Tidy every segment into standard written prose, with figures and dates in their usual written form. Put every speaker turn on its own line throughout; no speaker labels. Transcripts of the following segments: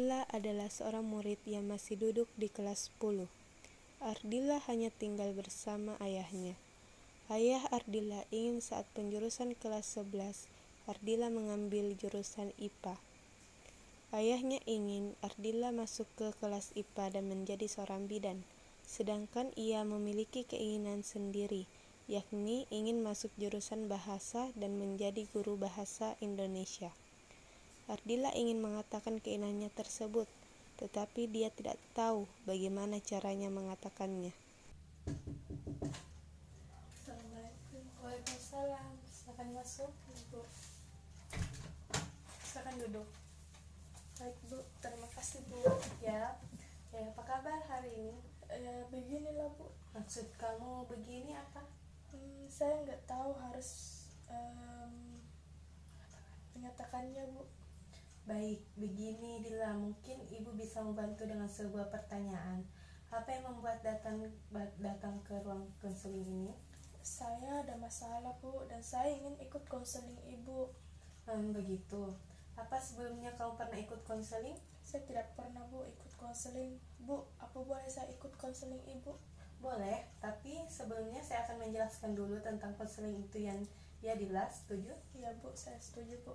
Ardila adalah seorang murid yang masih duduk di kelas 10. Ardila hanya tinggal bersama ayahnya. Ayah Ardila ingin saat penjurusan kelas 11, Ardila mengambil jurusan IPA. Ayahnya ingin Ardila masuk ke kelas IPA dan menjadi seorang bidan, sedangkan ia memiliki keinginan sendiri, yakni ingin masuk jurusan bahasa dan menjadi guru bahasa Indonesia. Ardila ingin mengatakan keinginannya tersebut, tetapi dia tidak tahu bagaimana caranya mengatakannya.
Assalamualaikum. Waalaikumsalam. Silakan masuk, Ibu. Silakan duduk. Baik, Bu. Terima kasih, Bu. Ya, apa kabar hari ini?
Beginilah, Bu.
Maksud kamu begini apa?
Saya nggak tahu harus mengatakannya, Bu.
Baik, begini Dila, mungkin Ibu bisa membantu dengan sebuah pertanyaan. Apa yang membuat datang ke ruang konseling ini?
Saya ada masalah, Bu, dan saya ingin ikut konseling Ibu.
Begitu. Apa sebelumnya kamu pernah ikut konseling?
Saya tidak pernah, Bu, ikut konseling. Bu, apa boleh saya ikut konseling Ibu?
Boleh, tapi sebelumnya saya akan menjelaskan dulu tentang konseling itu ya Dila, setuju?
Iya, Bu, saya setuju, Bu.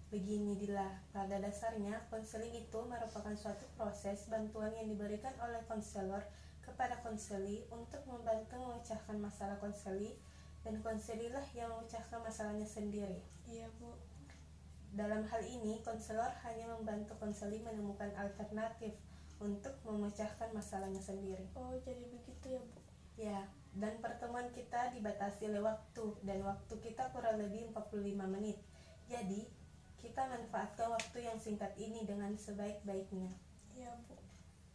Begini Dila, pada dasarnya konseling itu merupakan suatu proses bantuan yang diberikan oleh konselor kepada konseli untuk membantu memecahkan masalah konseli, dan konselilah yang memecahkan masalahnya sendiri.
Iya, Bu.
Dalam hal ini, konselor hanya membantu konseli menemukan alternatif untuk memecahkan masalahnya sendiri.
Oh, jadi begitu ya, Bu?
Ya, dan pertemuan kita dibatasi oleh waktu, dan waktu kita kurang lebih 45 menit. Jadi, kita manfaatkan waktu yang singkat ini dengan sebaik-baiknya.
Iya, Bu.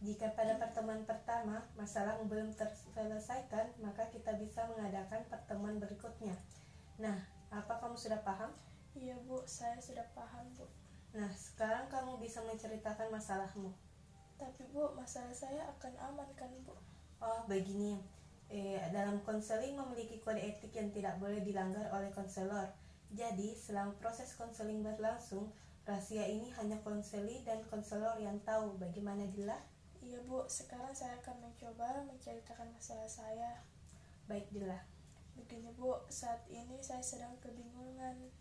Jika pada pertemuan pertama masalah belum terselesaikan, maka kita bisa mengadakan pertemuan berikutnya. Nah, apa kamu sudah paham?
Iya, Bu, saya sudah paham, Bu.
Nah, sekarang kamu bisa menceritakan masalahmu.
Tapi, Bu, masalah saya akan aman kan, Bu?
Oh, begini. Dalam konseling memiliki kode etik yang tidak boleh dilanggar oleh konselor. Jadi, selama proses konseling berlangsung, rahasia ini hanya konseli dan konselor yang tahu. Bagaimana, Dila?
Iya, Bu, sekarang saya akan mencoba menceritakan masalah saya.
Baik, Dila.
Begini, Bu, saat ini saya sedang kebingungan.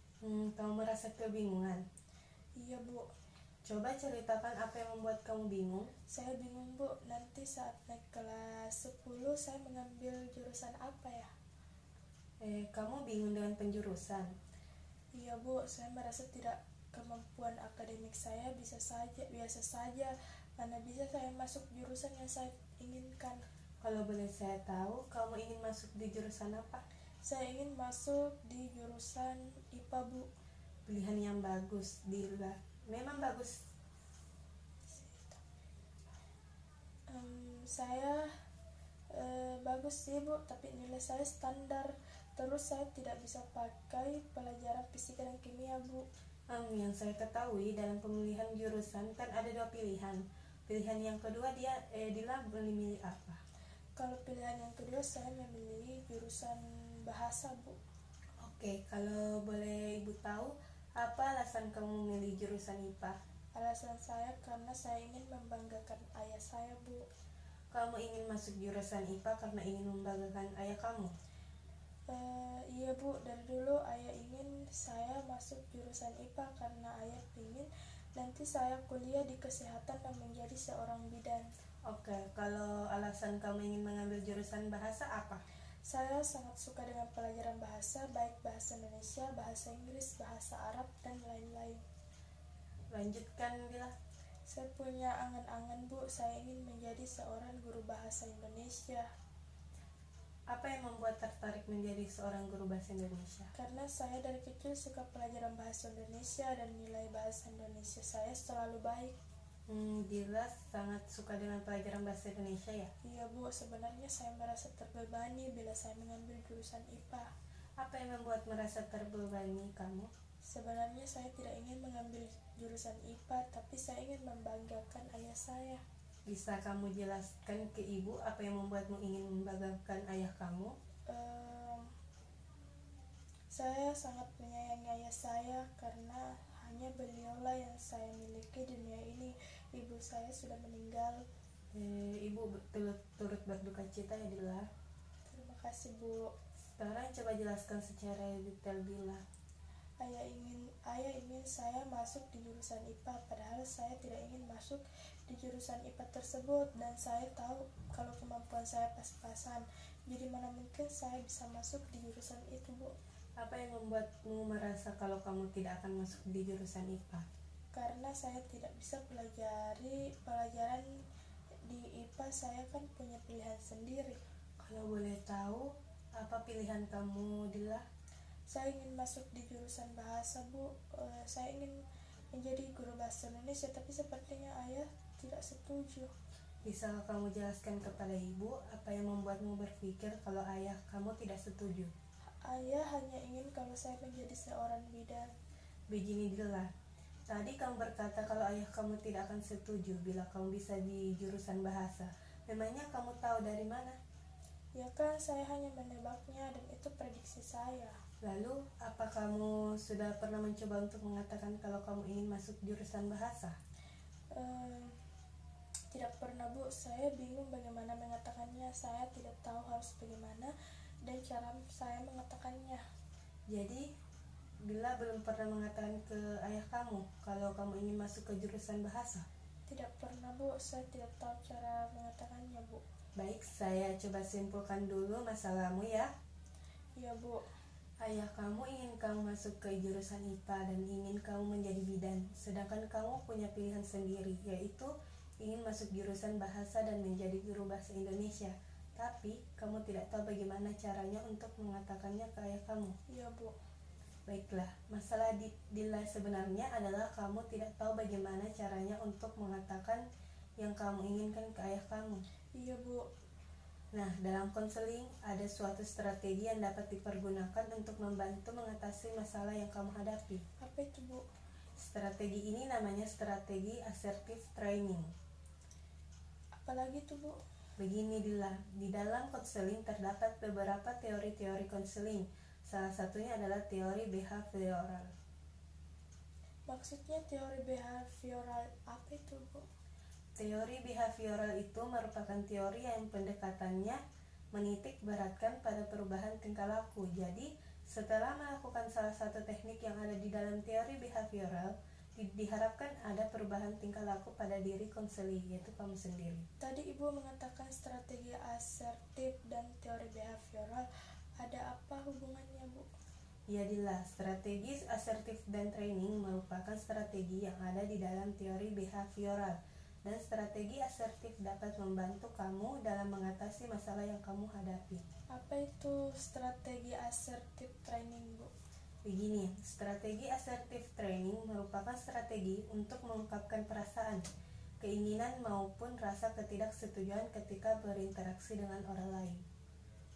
Kamu merasa kebingungan?
Iya, Bu.
Coba ceritakan apa yang membuat kamu bingung.
Saya bingung, Bu, nanti saat naik kelas 10 saya mengambil jurusan apa ya?
Kamu bingung dengan penjurusan?
Iya, Bu, saya merasa kemampuan akademik saya biasa saja. Mana bisa saya masuk jurusan yang saya inginkan.
Kalau boleh saya tahu, kamu ingin masuk di jurusan apa?
Saya ingin masuk di jurusan IPA, Bu.
Pilihan yang bagus, Dila. Memang bagus.
Saya bagus sih, Bu, tapi nilai saya standar. Terus saya tidak bisa pakai pelajaran fisika dan kimia, Bu.
Yang saya ketahui dalam pemilihan jurusan kan ada 2 pilihan. Pilihan yang kedua Dila memilih apa?
Kalau pilihan yang kedua saya memilih jurusan bahasa, Bu.
Oke, kalau boleh Ibu tahu, apa alasan kamu memilih jurusan IPA?
Alasan saya karena saya ingin membanggakan ayah saya, Bu.
Kamu ingin masuk jurusan IPA karena ingin membanggakan ayah kamu?
Iya, Bu, dari dulu ayah ingin saya masuk jurusan IPA karena ayah ingin nanti saya kuliah di kesehatan dan menjadi seorang bidan.
Oke, kalau alasan kamu ingin mengambil jurusan bahasa apa?
Saya sangat suka dengan pelajaran bahasa, baik bahasa Indonesia, bahasa Inggris, bahasa Arab, dan lain-lain.
Lanjutkan, Dila.
Saya punya angan-angan, Bu, saya ingin menjadi seorang guru bahasa Indonesia.
Apa yang membuat tertarik menjadi seorang guru bahasa Indonesia?
Karena saya dari kecil suka pelajaran bahasa Indonesia dan nilai bahasa Indonesia saya selalu baik.
Dila sangat suka dengan pelajaran bahasa Indonesia ya?
Iya, Bu, sebenarnya saya merasa terbebani bila saya mengambil jurusan IPA.
Apa yang membuat merasa terbebani kamu?
Sebenarnya saya tidak ingin mengambil jurusan IPA, tapi saya ingin membanggakan ayah saya.
Bisa kamu jelaskan ke Ibu apa yang membuatmu ingin membanggakan ayah kamu?
Saya sangat menyayangi ayah saya karena hanya beliaulah yang saya miliki di dunia ini. ibu saya sudah meninggal.
Ibu turut berduka cita ya Dila.
Terima kasih Bu.
Sekarang coba jelaskan secara detail Dila.
Ayah ingin saya masuk di jurusan IPA, padahal saya tidak ingin masuk di jurusan IPA tersebut, dan saya tahu kalau kemampuan saya pas-pasan. Jadi mana mungkin saya bisa masuk di jurusan itu, Bu?
Apa yang membuatmu merasa kalau kamu tidak akan masuk di jurusan IPA?
Karena saya tidak bisa pelajari pelajaran di IPA, saya kan punya pilihan sendiri.
Kalau boleh tahu, apa pilihan kamu Dila?
Saya ingin masuk di jurusan bahasa, Bu. Saya ingin menjadi guru bahasa Indonesia, tapi sepertinya ayah tidak setuju.
Bisa kamu jelaskan kepada ibu apa yang membuatmu berpikir kalau ayah kamu tidak setuju?
Ayah hanya ingin kalau saya menjadi seorang bidan.
Begini Dila, tadi kamu berkata kalau ayah kamu tidak akan setuju bila kamu bisa di jurusan bahasa. Memangnya kamu tahu dari mana?
Ya kan, saya hanya menebaknya dan itu prediksi saya.
Lalu, apa kamu sudah pernah mencoba untuk mengatakan kalau kamu ingin masuk jurusan bahasa?
Tidak pernah, Bu. Saya bingung bagaimana mengatakannya. Saya tidak tahu harus bagaimana dan cara saya mengatakannya.
Jadi, Bila belum pernah mengatakan ke ayah kamu kalau kamu ingin masuk ke jurusan bahasa?
Tidak pernah, Bu. Saya tidak tahu cara mengatakannya, Bu.
Baik, saya coba simpulkan dulu masalahmu ya.
Iya, Bu.
Ayah kamu ingin kamu masuk ke jurusan IPA dan ingin kamu menjadi bidan, sedangkan kamu punya pilihan sendiri, yaitu ingin masuk jurusan bahasa dan menjadi guru bahasa Indonesia. Tapi, kamu tidak tahu bagaimana caranya untuk mengatakannya ke ayah kamu.
Iya, Bu.
Baiklah, masalah Dila sebenarnya adalah kamu tidak tahu bagaimana caranya untuk mengatakan yang kamu inginkan ke ayah kamu.
Iya, Bu.
Nah, dalam konseling ada suatu strategi yang dapat dipergunakan untuk membantu mengatasi masalah yang kamu hadapi.
Apa itu, Bu?
Strategi ini namanya strategi assertive training.
Apalagi itu, Bu?
Begini Dila, di dalam konseling terdapat beberapa teori-teori konseling. Salah satunya adalah teori behavioral.
Maksudnya teori behavioral apa itu, Bu?
Teori behavioral itu merupakan teori yang pendekatannya menitik beratkan pada perubahan tingkah laku. Jadi, setelah melakukan salah satu teknik yang ada di dalam teori behavioral, diharapkan ada perubahan tingkah laku pada diri konseli, yaitu kamu sendiri.
Tadi Ibu mengatakan strategi asertif dan teori behavioral. Ada apa hubungannya, Bu?
Jadilah, strategi asertif dan training merupakan strategi yang ada di dalam teori behavioral. Dan strategi asertif dapat membantu kamu dalam mengatasi masalah yang kamu hadapi.
Apa itu strategi asertif training, Bu?
Begini, strategi asertif training merupakan strategi untuk mengungkapkan perasaan, keinginan maupun rasa ketidaksetujuan ketika berinteraksi dengan orang lain.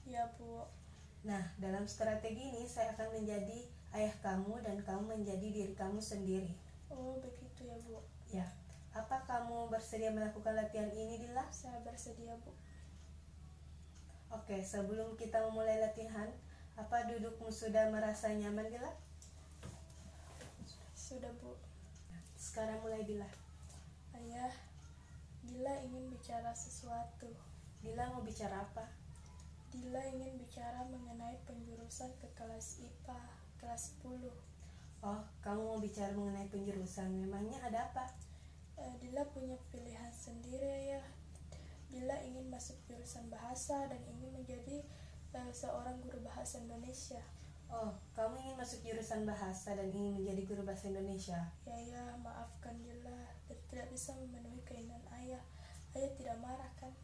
Ya, Bu.
Nah, dalam strategi ini saya akan menjadi ayah kamu dan kamu menjadi diri kamu sendiri.
Oh, begitu ya, Bu.
Ya. Apa kamu bersedia melakukan latihan ini, Dila?
Saya bersedia, Bu.
Oke, sebelum kita memulai latihan, apa dudukmu sudah merasa nyaman, Dila?
Sudah, Bu.
Sekarang mulai, Dila.
Ayah, Dila ingin bicara sesuatu.
Dila mau bicara apa?
Dila ingin bicara mengenai penjurusan ke kelas IPA, kelas 10.
Oh, kamu mau bicara mengenai penjurusan. Memangnya ada apa?
Dila punya pilihan sendiri ya. Dila ingin masuk jurusan bahasa dan ingin menjadi seorang guru bahasa Indonesia.
Oh, kamu ingin masuk jurusan bahasa dan ingin menjadi guru bahasa Indonesia?
Ya, maafkan Dila dan tidak bisa memenuhi keinginan ayah. Ayah tidak marah kan?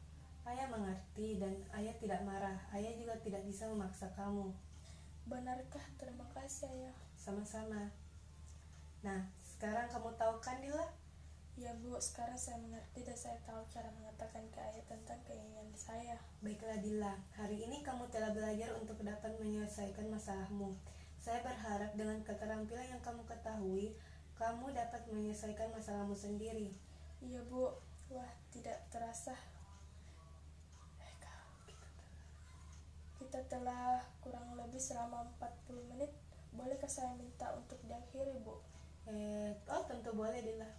Ayah mengerti dan ayah tidak marah. Ayah juga tidak bisa memaksa kamu.
Benarkah? Terima kasih, ayah.
Sama-sama. Nah, sekarang kamu tahu kan, Dila?
Ya, Bu, sekarang saya mengerti dan saya tahu cara mengatakan ke ayah tentang keinginan saya.
Baiklah Dila, hari ini kamu telah belajar untuk dapat menyelesaikan masalahmu. Saya berharap dengan keterampilan yang kamu ketahui, kamu dapat menyelesaikan masalahmu sendiri.
Iya, Bu. Wah, tidak terasa. Kita telah kurang lebih selama 40 menit. Bolehkah saya minta untuk diakhiri, Bu?
Tentu boleh Dila.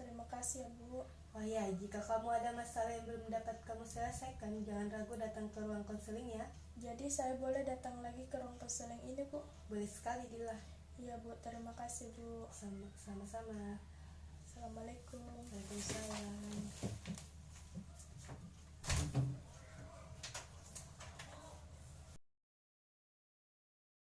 Terima kasih ya Bu.
Oh ya, jika kamu ada masalah yang belum dapat kamu selesaikan, jangan ragu datang ke ruang konseling ya.
Jadi saya boleh datang lagi ke ruang konseling ini Bu?
Boleh sekali Dila.
Iya Bu, terima kasih Bu.
Sama-sama.
Assalamualaikum.
Waalaikumsalam.